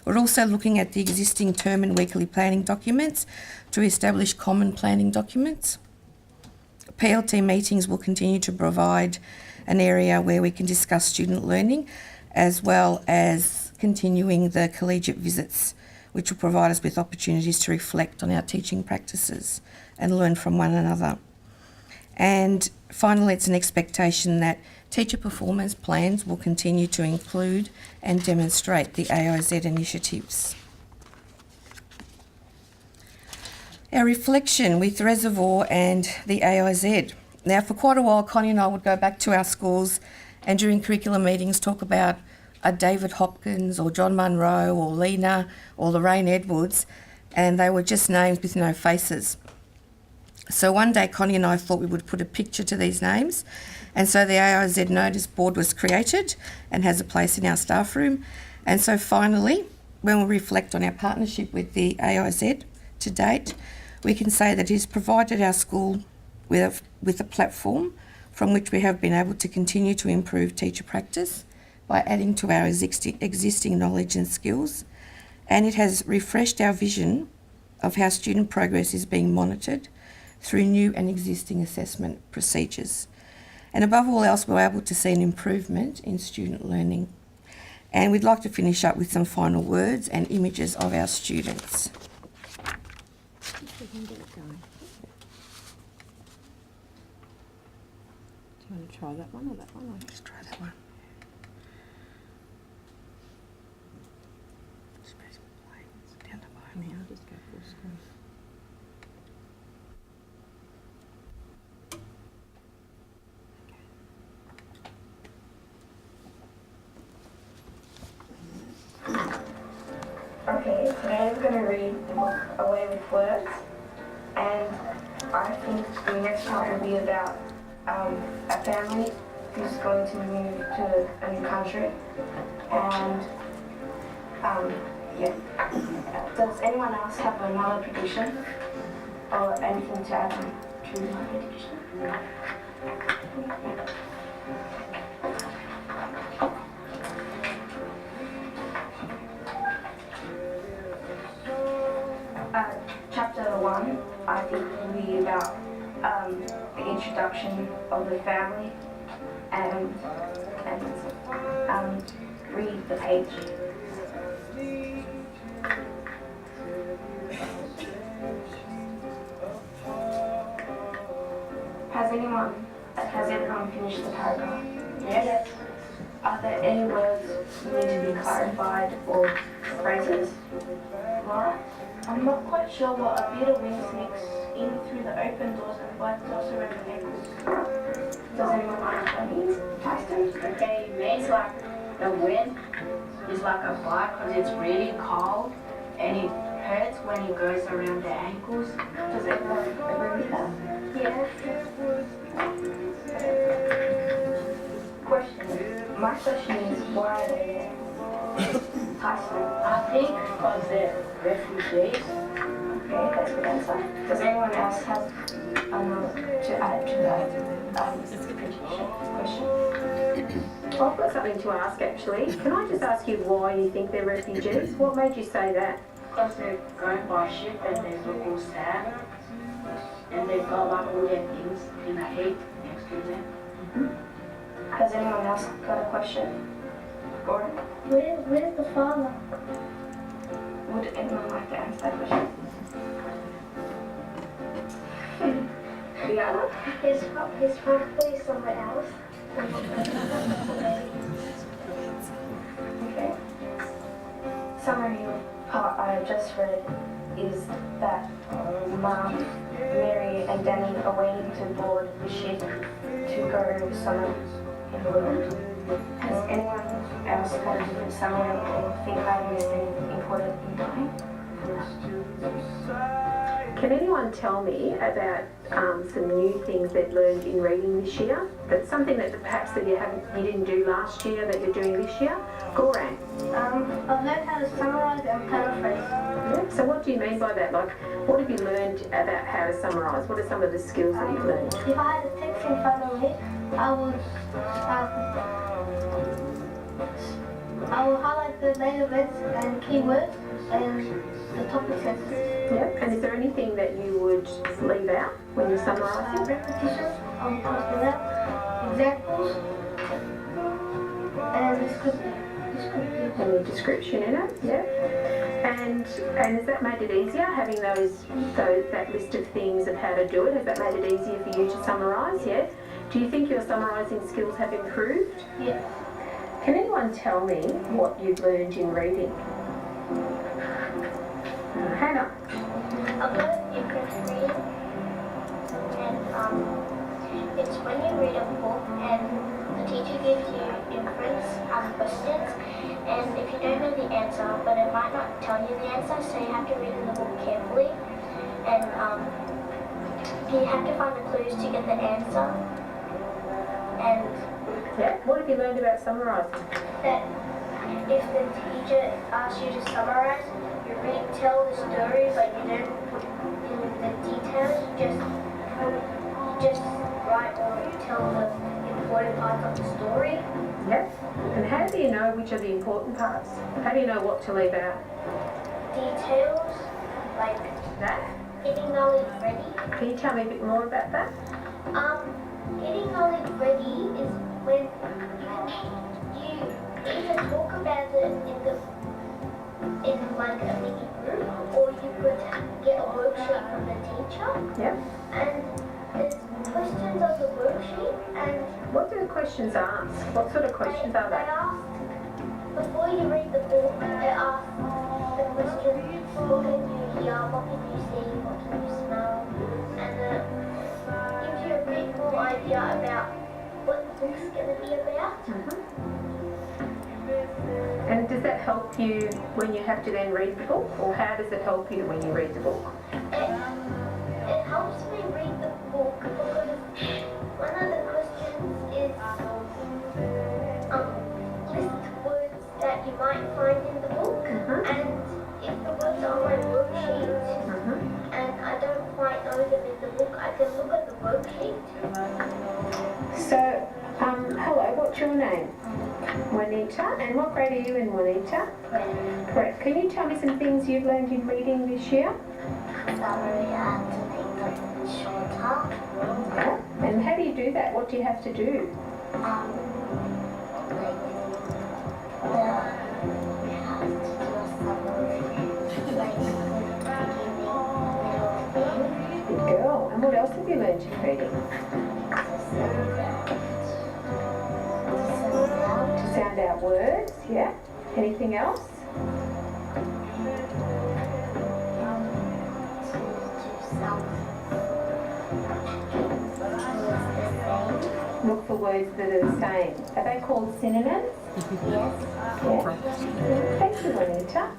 We're also looking at the existing term and weekly planning documents to establish common planning documents. PLT meetings will continue to provide an area where we can discuss student learning, as well as continuing the collegiate visits, which will provide us with opportunities to reflect on our teaching practices and learn from one another. And finally, it's an expectation that teacher performance plans will continue to include and demonstrate the AIZ initiatives. Our reflection with Reservoir and the AIZ. Now, for quite a while, Connie and I would go back to our schools and during curriculum meetings talk about a David Hopkins or John Munro or Lena or Lorraine Edwards, and they were just names with no faces. So one day Connie and I thought we would put a picture to these names, and so the AIZ notice board was created and has a place in our staff room. And so finally, when we reflect on our partnership with the AIZ to date, we can say that it has provided our school with a platform from which we have been able to continue to improve teacher practice by adding to our existing knowledge and skills, and it has refreshed our vision of how student progress is being monitored through new and existing assessment procedures. And above all else, we're able to see an improvement in student learning. And we'd like to finish up with some final words and images of our students. Do you want to try that one or that one? Or Let's try that one. Down the bottom here. I'll just go full screen. Okay, today we're going to read the book Away with Words, and I think the next part will be about a family who's going to move to a new country, and yeah. Does anyone else have another prediction or anything to add to my prediction? Chapter 1, I think, will be about the introduction of the family and read the page. Has everyone finished the paragraph? Yes. Are there any words that need to be clarified or phrases? Laura? I'm not quite sure what a bit of wind sneaks in through the open doors and white dots around the ankles. Does anyone know what that means? Tyson? Okay, it means like the wind is like a bite because it's really cold and it hurts when it goes around the ankles. Does everyone agree with that? Yeah. Question. My question is, why are they there? Tyson? I think because they're refugees. Okay, that's a good answer. Does anyone else have to add to that question? Well, I've got something to ask actually. Can I just ask you why you think they're refugees? What made you say that? Because they're going by ship and they look all sad. And they've got like all their things in a heap next to them. Has anyone else got a question? Gordon? Where's the father? Would anyone like to answer that question? Rihanna? His probably somewhere else. Okay. Summary part I just read is that Mum, Mary and Danny are waiting to board the ship to go somewhere in the world. Has anyone else got a different summary or think I missed anything important in mine? Can anyone tell me about some new things they've learned in reading this year? That's something that perhaps that you didn't do last year that you're doing this year? Goran? I've learned how to summarize and paraphrase. Yeah. So what do you mean by that? Like, what have you learned about how to summarise? What are some of the skills that you've learned? If I had a text in front of me, I will highlight the the main events and keywords and the topic sentences. Yep. And is there anything that you would leave out when you're summarising? Repetitions, crossing out, examples, and descriptive. And the description in it, yeah. And has that made it easier, having that list of things of how to do it? Has that made it easier for you to summarise, yeah? Do you think your summarising skills have improved? Yeah. Can anyone tell me what you've learned in reading? Hannah? I've learned you can read, and it's when you read a book and the teacher gives you inference questions, and if you don't know the answer, but it might not tell you the answer, so you have to read the book carefully, and you have to find the clues to get the answer. And Yeah, what have you learned about summarising? that if the teacher asks you to summarize, you retell the story, but you don't put in the details. You just write or tell the important parts of the story. Yep. And how do you know which are the important parts? How do you know what to leave out? Details like That? getting knowledge ready. Can you tell me a bit more about that? Getting knowledge ready is when you either talk about it in like a mini group, or you could get a worksheet from the teacher, Yep. and there's questions of the worksheet, and What do the questions ask? What sort of questions are they they? ask, before you read the book, they ask the question, what can you hear, what can you see, what can you smell, and it gives you a bit more idea about what the book's going to be about. And does that help you when you have to then read the book? Or how does it help you when you read the book? It helps me read the book because one of the questions is list words that you might find in the book, and if the words are on my worksheet and I don't quite know them in the book, I can look at the worksheet. So, hello, what's your name? Juanita. And what grade are you in, Juanita? Correct. Can you tell me some things you've learned in reading this year? Summary to make it shorter. Yeah. And how do you do that? What do you have to do? Good girl. And what else have you learned in reading? To sound out words, yeah. Anything else? Look for words that are the same. Are they called synonyms? Yes. Yeah. Thank you, Juanita.